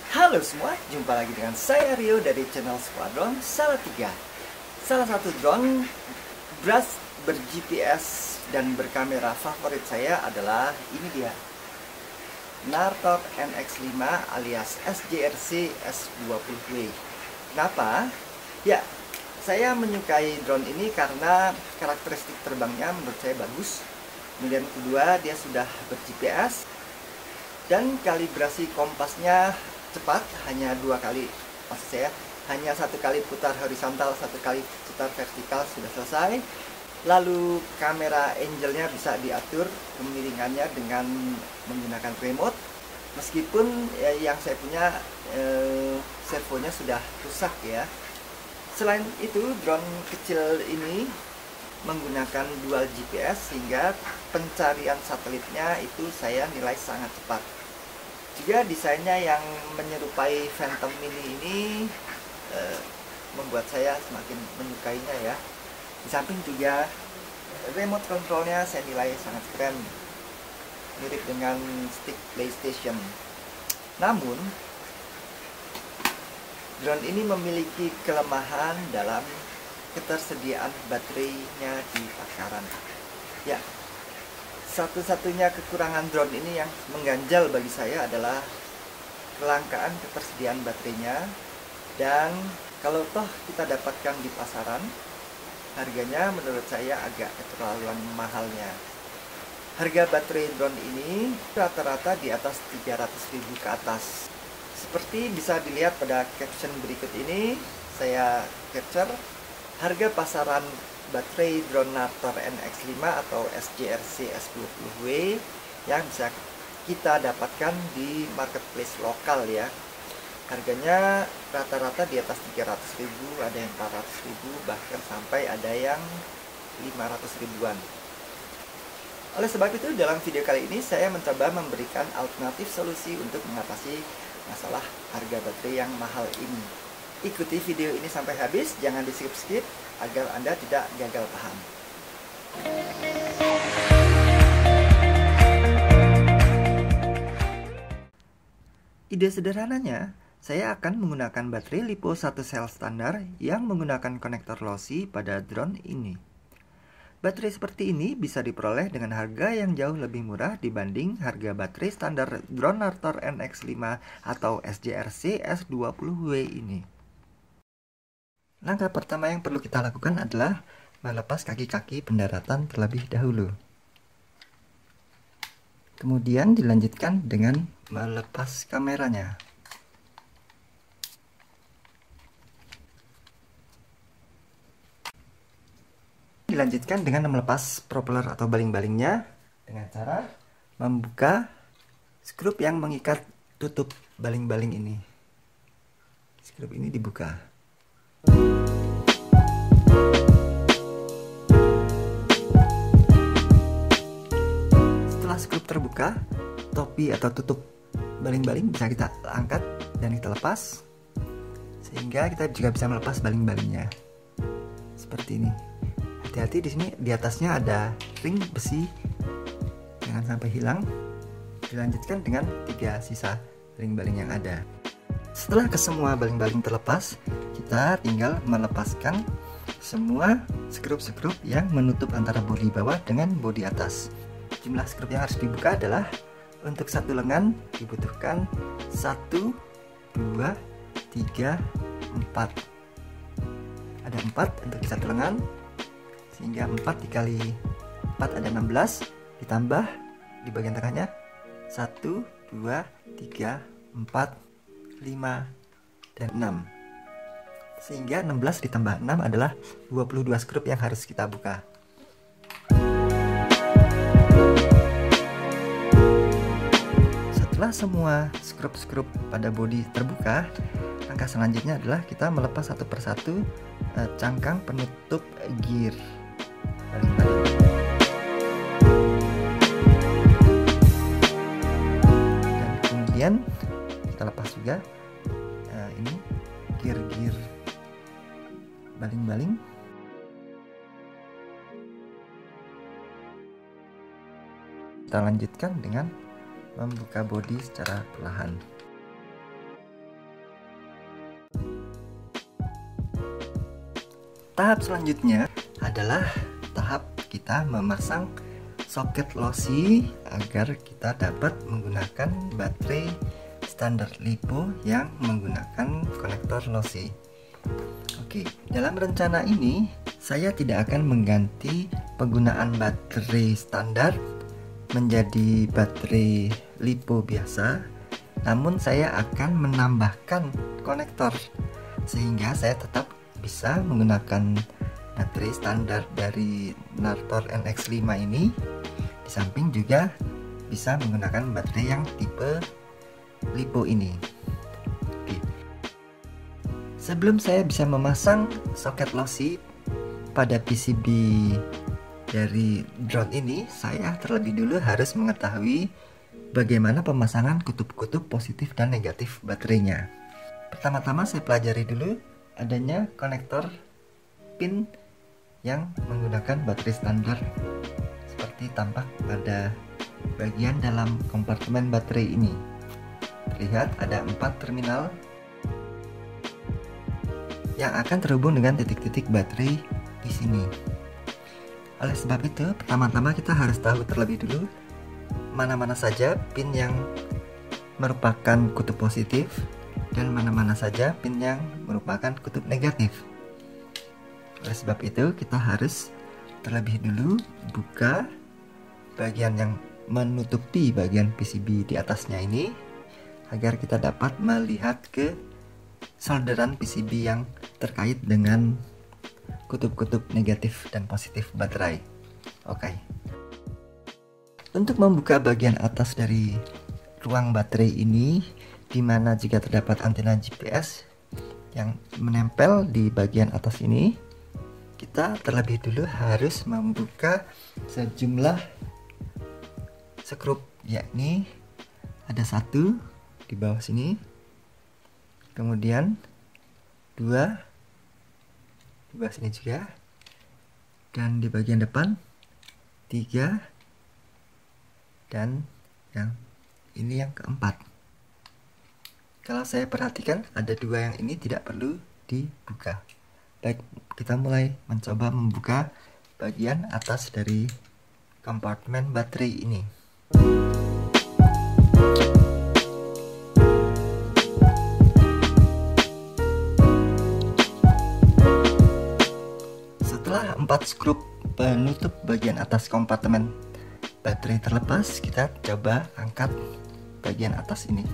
Halo semua, jumpa lagi dengan saya Rio dari channel Squadron Salatiga. Salah satu drone brush ber-GPS dan berkamera favorit saya adalah ini dia, Nartor NX5 alias SJRC S20W. Kenapa? Ya, saya menyukai drone ini karena karakteristik terbangnya menurut saya bagus. Kemudian kedua, dia sudah ber-GPS dan kalibrasi kompasnya cepat, hanya 2 kali, maksud saya hanya 1 kali putar horizontal, 1 kali putar vertikal sudah selesai. Lalu kamera angle-nya bisa diatur kemiringannya dengan menggunakan remote, meskipun yang saya punya servonya sudah rusak ya. Selain itu, drone kecil ini menggunakan dual GPS sehingga pencarian satelitnya itu saya nilai sangat cepat. Juga desainnya yang menyerupai Phantom Mini ini membuat saya semakin menyukainya ya. Di samping juga remote controlnya saya nilai sangat keren, mirip dengan stick PlayStation. Namun drone ini memiliki kelemahan dalam ketersediaan baterainya di pasaran. Ya, satu-satunya kekurangan drone ini yang mengganjal bagi saya adalah kelangkaan ketersediaan baterainya. Dan kalau toh kita dapatkan di pasaran, harganya menurut saya agak keterlaluan mahalnya. Harga baterai drone ini rata-rata di atas 300.000 ke atas. Seperti bisa dilihat pada caption berikut ini, saya capture harga pasaran baterai drone Nartor NX5 atau SJRC S20W yang bisa kita dapatkan di marketplace lokal ya. Harganya rata-rata di atas 300.000, ada yang 400.000, bahkan sampai ada yang 500 ribuan. Oleh sebab itu, dalam video kali ini saya mencoba memberikan alternatif solusi untuk mengatasi masalah harga baterai yang mahal ini. Ikuti video ini sampai habis, jangan di skip-skip agar Anda tidak gagal paham. Ide sederhananya, saya akan menggunakan baterai LiPo 1 sel standar yang menggunakan konektor lossy pada drone ini. Baterai seperti ini bisa diperoleh dengan harga yang jauh lebih murah dibanding harga baterai standar drone Nartor NX5 atau SJRC S20W ini. Langkah pertama yang perlu kita lakukan adalah melepas kaki-kaki pendaratan terlebih dahulu. Kemudian dilanjutkan dengan melepas kameranya. Dilanjutkan dengan melepas propeller atau baling-balingnya dengan cara membuka skrup yang mengikat tutup baling-baling ini. Skrup ini dibuka. Setelah skrup terbuka, topi atau tutup baling-baling bisa kita angkat dan kita lepas, sehingga kita juga bisa melepas baling-balingnya seperti ini. Hati-hati, di sini di atasnya ada ring besi, jangan sampai hilang. Dilanjutkan dengan 3 sisa ring baling yang ada. Setelah kesemua baling-baling terlepas, kita tinggal melepaskan semua skrup-skrup yang menutup antara bodi bawah dengan bodi atas. Jumlah skrup yang harus dibuka adalah untuk satu lengan dibutuhkan 1, 2, 3, 4. Ada 4 untuk satu lengan, sehingga 4 dikali 4 ada 16, ditambah di bagian tengahnya 1, 2, 3, 4, 5, dan 6, sehingga 16 ditambah 6 adalah 22 skrup yang harus kita buka. Setelah semua skrup-skrup pada bodi terbuka, langkah selanjutnya adalah kita melepas satu persatu cangkang penutup gear baling-baling. Dan kemudian kita lepas juga ini gear-gear baling-baling. Kita lanjutkan dengan membuka bodi secara perlahan. Tahap selanjutnya adalah tahap kita memasang soket losi agar kita dapat menggunakan baterai standar LiPo yang menggunakan konektor losi. Oke, dalam rencana ini saya tidak akan mengganti penggunaan baterai standar menjadi baterai LiPo biasa, namun saya akan menambahkan konektor sehingga saya tetap bisa menggunakan baterai standar dari Nartor NX5 ini, di samping juga bisa menggunakan baterai yang tipe LiPo ini. Oke. Sebelum saya bisa memasang soket losi pada PCB dari drone ini, saya terlebih dulu harus mengetahui bagaimana pemasangan kutub-kutub positif dan negatif baterainya. Pertama-tama saya pelajari dulu adanya konektor pin yang menggunakan baterai standar seperti tampak pada bagian dalam kompartemen baterai ini. Terlihat ada 4 terminal yang akan terhubung dengan titik-titik baterai di sini. Oleh sebab itu, pertama-tama kita harus tahu terlebih dulu mana-mana saja pin yang merupakan kutub positif dan mana-mana saja pin yang merupakan kutub negatif. Oleh sebab itu, kita harus terlebih dulu buka bagian yang menutupi bagian PCB di atasnya ini agar kita dapat melihat ke solderan PCB yang terkait dengan kutub-kutub negatif dan positif baterai. Oke. Untuk membuka bagian atas dari ruang baterai ini, di mana jika terdapat antena GPS yang menempel di bagian atas ini, kita terlebih dulu harus membuka sejumlah skrup, yakni ada 1 di bawah sini, kemudian 2 di bawah sini juga, dan di bagian depan 3, dan yang ini yang keempat. Kalau saya perhatikan ada 2 yang ini tidak perlu dibuka. Baik, kita mulai mencoba membuka bagian atas dari kompartemen baterai ini. Setelah 4 skrup penutup bagian atas kompartemen baterai terlepas, kita coba angkat bagian atas ini.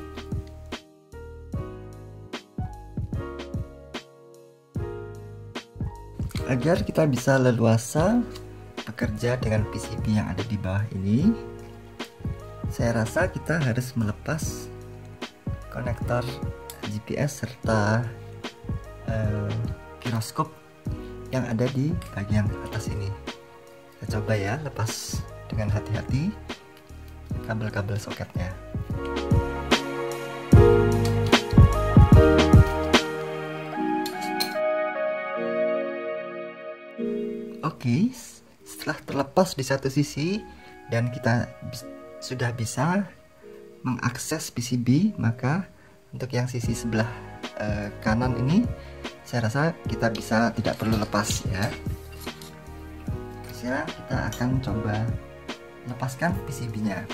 Agar kita bisa leluasa bekerja dengan PCB yang ada di bawah ini, saya rasa kita harus melepas konektor GPS serta giroskop yang ada di bagian atas ini. Kita coba ya, lepas dengan hati-hati kabel-kabel soketnya. Oke, setelah terlepas di satu sisi dan kita sudah bisa mengakses PCB, maka untuk yang sisi sebelah kanan ini saya rasa kita bisa tidak perlu lepas ya. Sekarang kita akan coba lepaskan PCB-nya.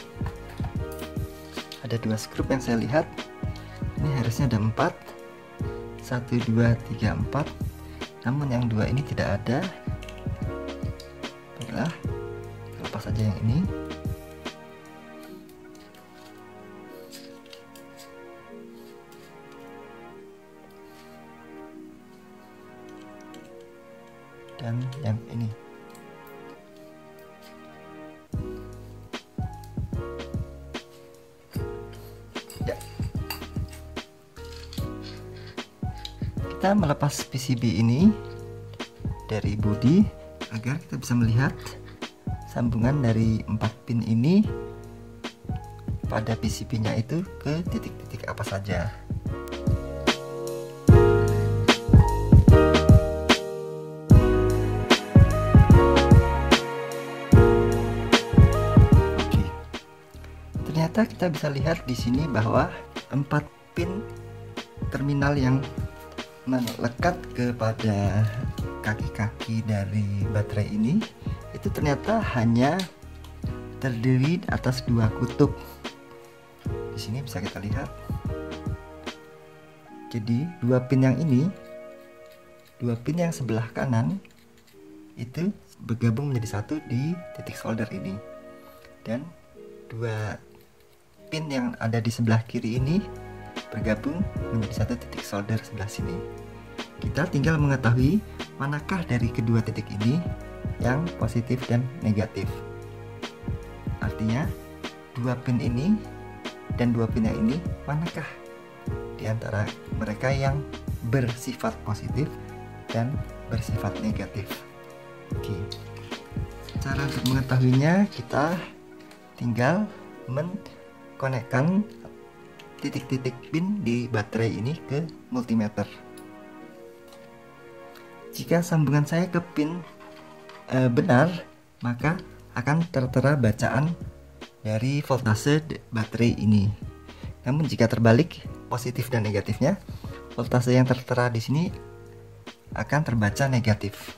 Ada 2 skrup yang saya lihat. Ini harusnya ada 4. 1, 2, 3, 4. Namun yang 2 ini tidak ada. Baiklah, lepas saja yang ini. Dan yang ini. Ya. Kita melepas PCB ini dari bodi agar kita bisa melihat sambungan dari 4 pin ini pada PCB-nya itu ke titik-titik apa saja. Oke. Ternyata kita bisa lihat di sini bahwa 4 pin terminal yang melekat kepada kaki-kaki dari baterai ini, itu ternyata hanya terdiri atas dua kutub. Di sini bisa kita lihat. Jadi dua pin yang ini, dua pin yang sebelah kanan itu bergabung menjadi satu di titik solder ini, dan dua pin yang ada di sebelah kiri ini bergabung menjadi satu titik solder sebelah sini. Kita tinggal mengetahui manakah dari kedua titik ini yang positif dan negatif. Artinya dua pin ini dan dua pin yang ini, manakah di antara mereka yang bersifat positif dan bersifat negatif. Oke, cara untuk mengetahuinya kita tinggal mengkonekkan titik-titik pin di baterai ini ke multimeter. Jika sambungan saya ke pin benar, maka akan tertera bacaan dari voltase baterai ini. Namun jika terbalik, positif dan negatifnya, voltase yang tertera di sini akan terbaca negatif.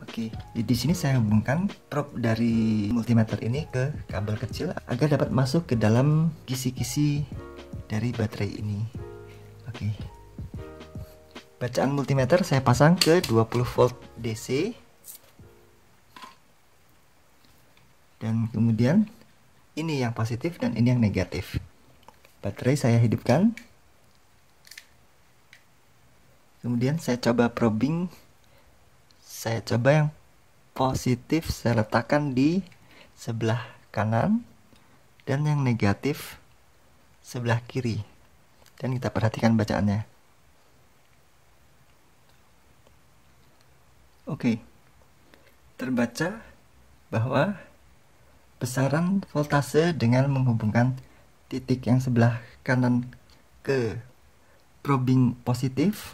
Oke, di sini saya hubungkan probe dari multimeter ini ke kabel kecil agar dapat masuk ke dalam kisi-kisi dari baterai ini. Oke. Bacaan multimeter saya pasang ke 20 volt DC. Dan kemudian ini yang positif dan ini yang negatif. Baterai saya hidupkan. Kemudian saya coba probing. Saya coba yang positif saya letakkan di sebelah kanan dan yang negatif sebelah kiri. Dan kita perhatikan bacaannya. Oke. Terbaca bahwa besaran voltase dengan menghubungkan titik yang sebelah kanan ke probing positif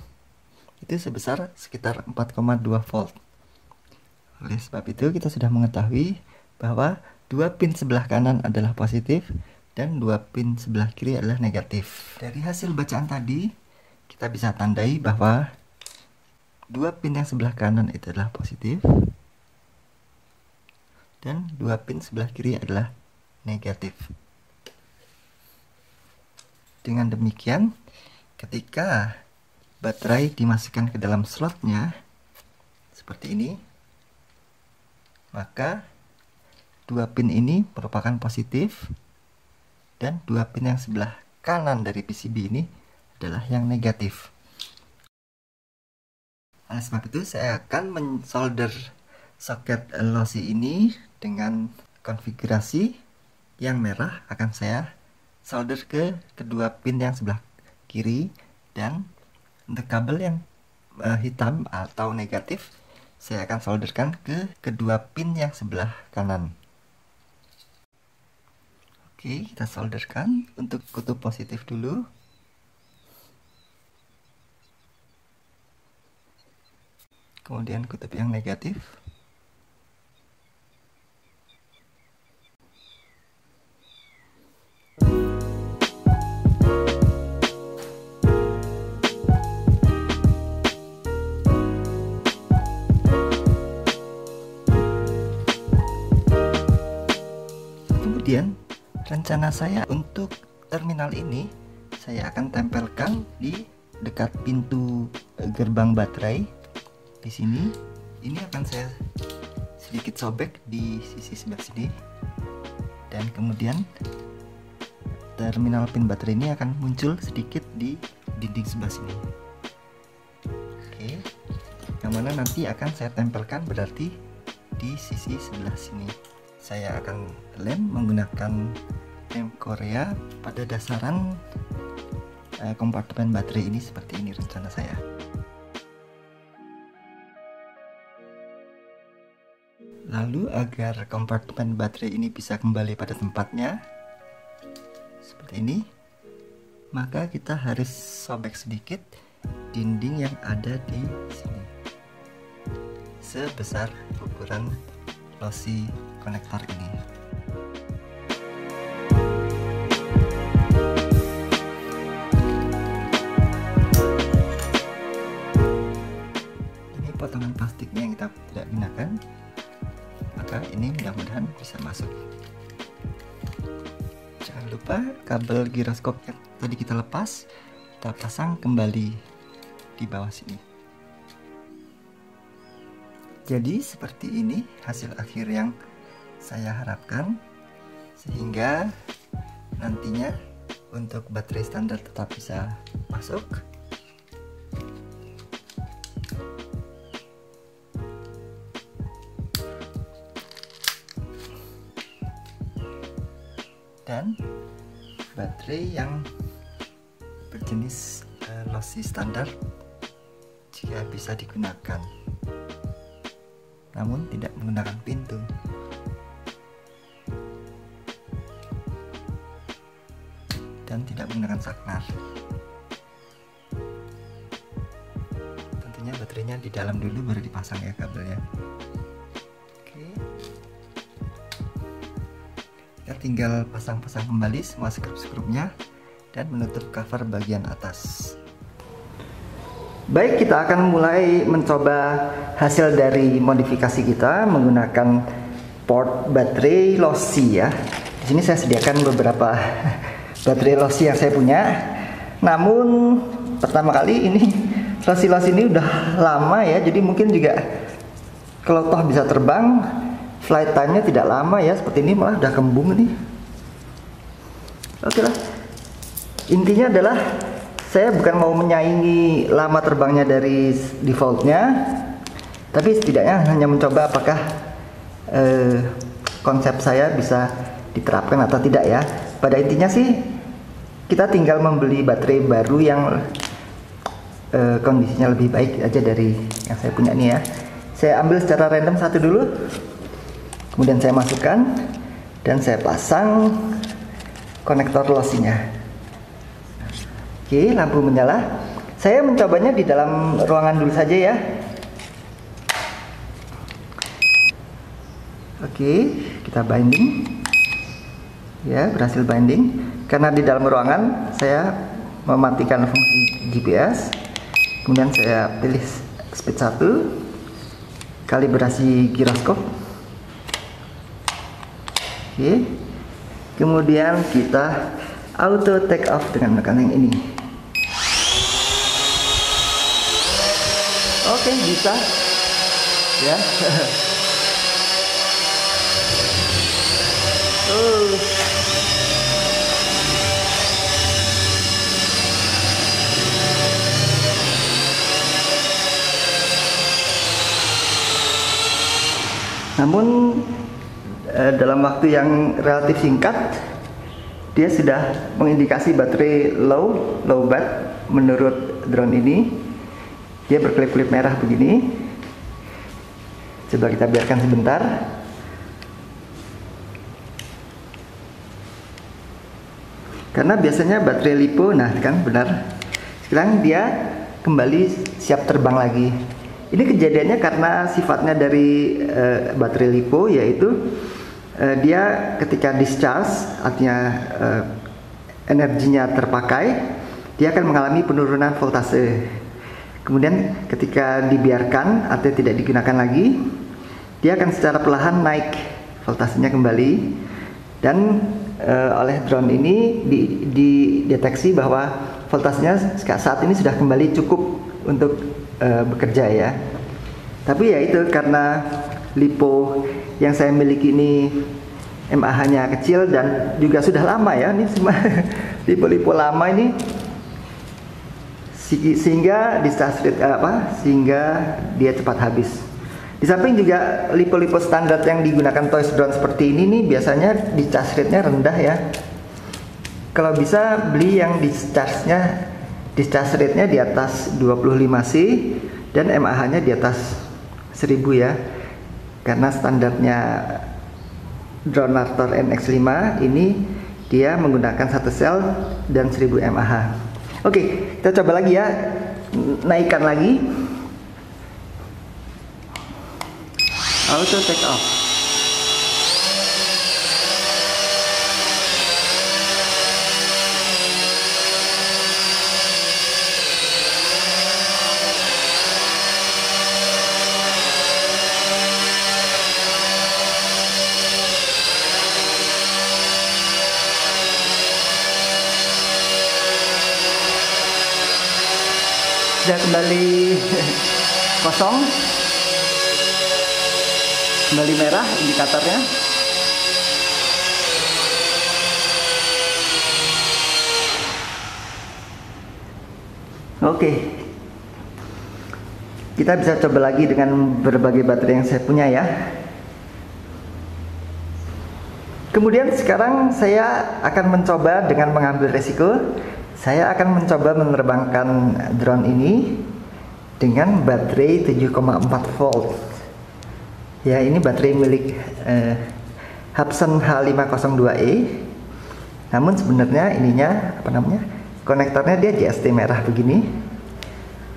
itu sebesar sekitar 4,2 volt. Oleh sebab itu kita sudah mengetahui bahwa dua pin sebelah kanan adalah positif dan dua pin sebelah kiri adalah negatif. Dari hasil bacaan tadi kita bisa tandai bahwa dua pin yang sebelah kanan itu adalah positif dan dua pin sebelah kiri adalah negatif. Dengan demikian, ketika baterai dimasukkan ke dalam slotnya seperti ini, maka dua pin ini merupakan positif dan dua pin yang sebelah kanan dari PCB ini adalah yang negatif. Oleh sebab itu saya akan mensolder soket lossy ini dengan konfigurasi yang merah akan saya solder ke kedua pin yang sebelah kiri, dan untuk kabel yang hitam atau negatif saya akan solderkan ke kedua pin yang sebelah kanan. Oke, kita solderkan untuk kutub positif dulu. Kemudian kutub yang negatif. Kemudian rencana saya untuk terminal ini saya akan tempelkan di dekat pintu gerbang baterai. Di sini ini akan saya sedikit sobek di sisi sebelah sini, dan kemudian terminal pin baterai ini akan muncul sedikit di dinding sebelah sini. Oke, yang mana nanti akan saya tempelkan berarti di sisi sebelah sini. Saya akan lem menggunakan lem Korea pada dasaran kompartemen baterai ini. Seperti ini rencana saya. Lalu agar kompartemen baterai ini bisa kembali pada tempatnya seperti ini, maka kita harus sobek sedikit dinding yang ada di sini sebesar ukuran lossy konektor ini. plastiknya yang kita tidak gunakan, maka ini mudah-mudahan bisa masuk. Jangan lupa kabel giroskop yang tadi kita lepas, kita pasang kembali di bawah sini. Jadi seperti ini hasil akhir yang saya harapkan, sehingga nantinya untuk baterai standar tetap bisa masuk. Dan baterai yang berjenis lossy standar jika bisa digunakan, namun tidak menggunakan pintu. Dan tidak menggunakan saklar. Tentunya baterainya di dalam dulu baru dipasang ya kabelnya. Oke. Kita tinggal pasang-pasang kembali semua skrup-skrupnya dan menutup cover bagian atas. Baik, kita akan mulai mencoba hasil dari modifikasi kita menggunakan port baterai lossy ya. Di sini saya sediakan beberapa baterai lossy yang saya punya. Namun pertama kali ini lossy ini udah lama ya, jadi mungkin juga kalau toh bisa terbang, flight time-nya tidak lama ya. Seperti ini malah udah kembung nih. Oke lah. Intinya adalah saya bukan mau menyaingi lama terbangnya dari defaultnya, tapi setidaknya hanya mencoba apakah konsep saya bisa diterapkan atau tidak ya. Pada intinya sih kita tinggal membeli baterai baru yang kondisinya lebih baik aja dari yang saya punya nih ya. Saya ambil secara random satu dulu, kemudian saya masukkan dan saya pasang konektor lossy-nya. Oke, lampu menyala. Saya mencobanya di dalam ruangan dulu saja ya. Oke, kita binding. Ya, berhasil binding. Karena di dalam ruangan saya mematikan fungsi GPS. Kemudian saya pilih speed 1, kalibrasi giroskop. Oke. Kemudian kita auto take off dengan menekan yang ini. Oke, bisa ya. Namun dalam waktu yang relatif singkat dia sudah mengindikasi baterai low bat menurut drone ini. Dia berkelip-kelip merah begini. Coba kita biarkan sebentar. Karena biasanya baterai lipo, nah kan benar. Sekarang dia kembali siap terbang lagi. Ini kejadiannya karena sifatnya dari baterai lipo, yaitu dia ketika discharge, artinya energinya terpakai, dia akan mengalami penurunan voltase. Kemudian ketika dibiarkan atau tidak digunakan lagi, dia akan secara perlahan naik voltasenya kembali. Dan oleh drone ini dideteksi bahwa voltasenya saat ini sudah kembali cukup untuk bekerja ya. Tapi ya itu karena lipo yang saya miliki ini mAh-nya kecil dan juga sudah lama ya, ini semua lipo-lipo lama ini, sehingga discharge rate sehingga dia cepat habis. Di samping juga lipo-lipo standar yang digunakan toys drone seperti ini nih biasanya discharge rate-nya rendah ya. Kalau bisa beli yang discharge rate-nya di atas 25C dan mAh-nya di atas 1000 ya. Karena standarnya drone Raptor NX5 ini dia menggunakan 1 sel dan 1000 mAh. Oke, kita coba lagi ya, naikkan lagi, auto take off. sudah kembali kosong, kembali merah indikatornya. Oke, kita bisa coba lagi dengan berbagai baterai yang saya punya ya. Kemudian sekarang saya akan mencoba dengan mengambil resiko. Saya akan mencoba menerbangkan drone ini dengan baterai 7,4 volt. Ya, ini baterai milik Hubsan H502E. Namun sebenarnya ininya apa namanya? Konektornya dia JST merah begini.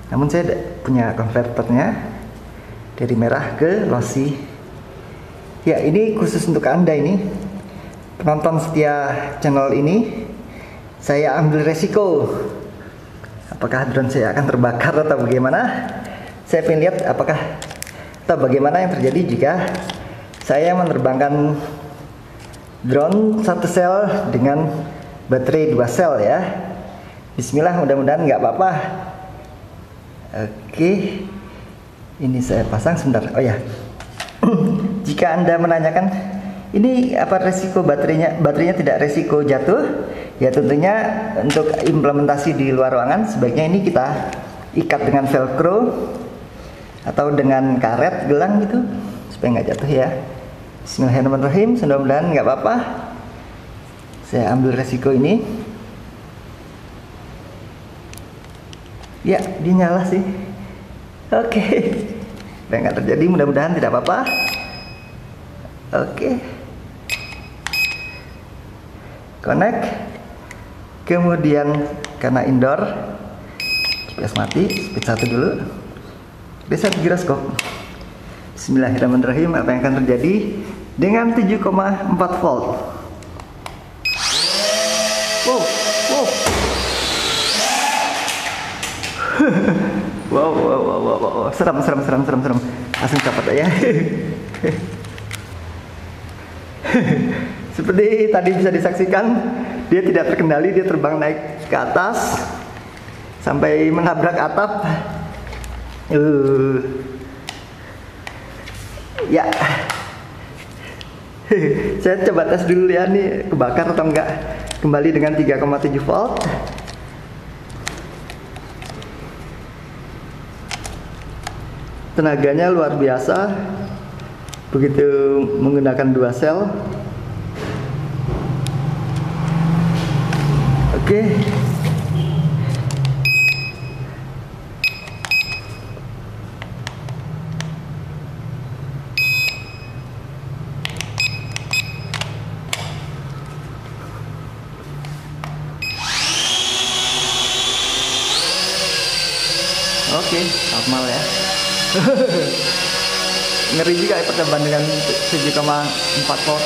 Namun saya punya konverternya dari merah ke lossy. Ya, ini khusus untuk Anda ini penonton setia channel ini. Saya ambil resiko. Apakah drone saya akan terbakar atau bagaimana? Saya ingin lihat apakah atau bagaimana yang terjadi jika saya menerbangkan drone satu sel dengan baterai 2 sel ya. Bismillah, mudah-mudahan nggak apa-apa. Oke, ini saya pasang sebentar. Oh ya, jika Anda menanyakan ini apa resiko baterainya tidak resiko jatuh, ya tentunya untuk implementasi di luar ruangan sebaiknya ini kita ikat dengan velcro atau dengan karet gelang gitu supaya nggak jatuh ya. Bismillahirrahmanirrahim, mudah-mudahan nggak apa-apa. Saya ambil resiko ini. Ya, dia nyala sih. Oke, nggak terjadi, mudah-mudahan tidak apa-apa. Oke, connect. Kemudian karena indoor, GPS mati, speed 1 dulu. Reset giroskop. Bismillahirrahmanirrahim. Apa yang akan terjadi dengan 7,4 volt? Wow, wow. wow, seram. Langsung copot aja. Seperti tadi bisa disaksikan, dia tidak terkendali, dia terbang naik ke atas sampai menabrak atap. Ya, saya coba tes dulu ya, nih kebakar atau enggak. Kembali dengan 3,7 volt. Tenaganya luar biasa begitu menggunakan 2 sel. Oke. Oke, normal ya. Ngeri juga ya percobaan dengan 7,4 volt.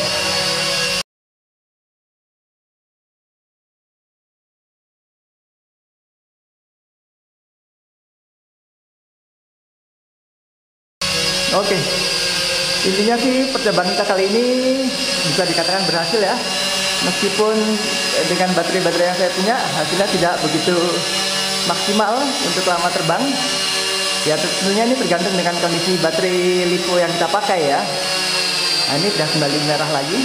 Oke, intinya sih percobaan kita kali ini bisa dikatakan berhasil ya. Meskipun dengan baterai-baterai yang saya punya hasilnya tidak begitu maksimal untuk lama terbang. Ya tentunya ini tergantung dengan kondisi baterai LiPo yang kita pakai ya. Nah, ini sudah kembali merah lagi.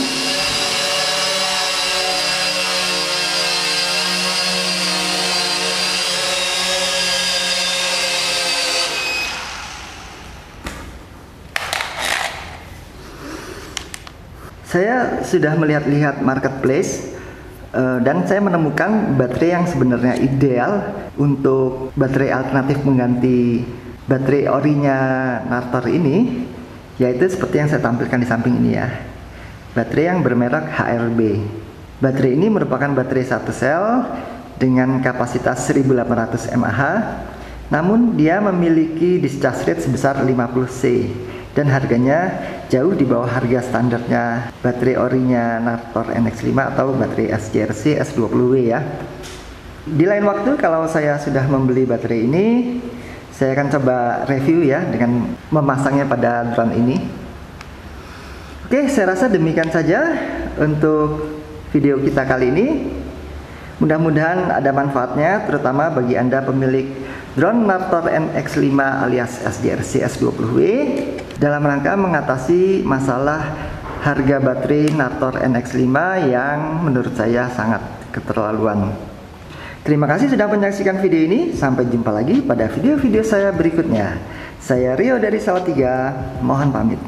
Saya sudah melihat-lihat marketplace dan saya menemukan baterai yang sebenarnya ideal untuk baterai alternatif mengganti baterai orinya Nartor ini, yaitu seperti yang saya tampilkan di samping ini ya. Baterai yang bermerek HRB. Baterai ini merupakan baterai satu sel dengan kapasitas 1800 mAh, namun dia memiliki discharge rate sebesar 50C dan harganya jauh di bawah harga standarnya baterai orinya Nartor NX5 atau baterai SJRC S20W ya. Di lain waktu kalau saya sudah membeli baterai ini, saya akan coba review ya dengan memasangnya pada drone ini. Oke, saya rasa demikian saja untuk video kita kali ini. Mudah-mudahan ada manfaatnya, terutama bagi Anda pemilik drone Nartor NX5 alias SDRC S20W dalam rangka mengatasi masalah harga baterai Nartor NX5 yang menurut saya sangat keterlaluan. Terima kasih sudah menyaksikan video ini. Sampai jumpa lagi pada video-video saya berikutnya. Saya Rio dari Salatiga, mohon pamit.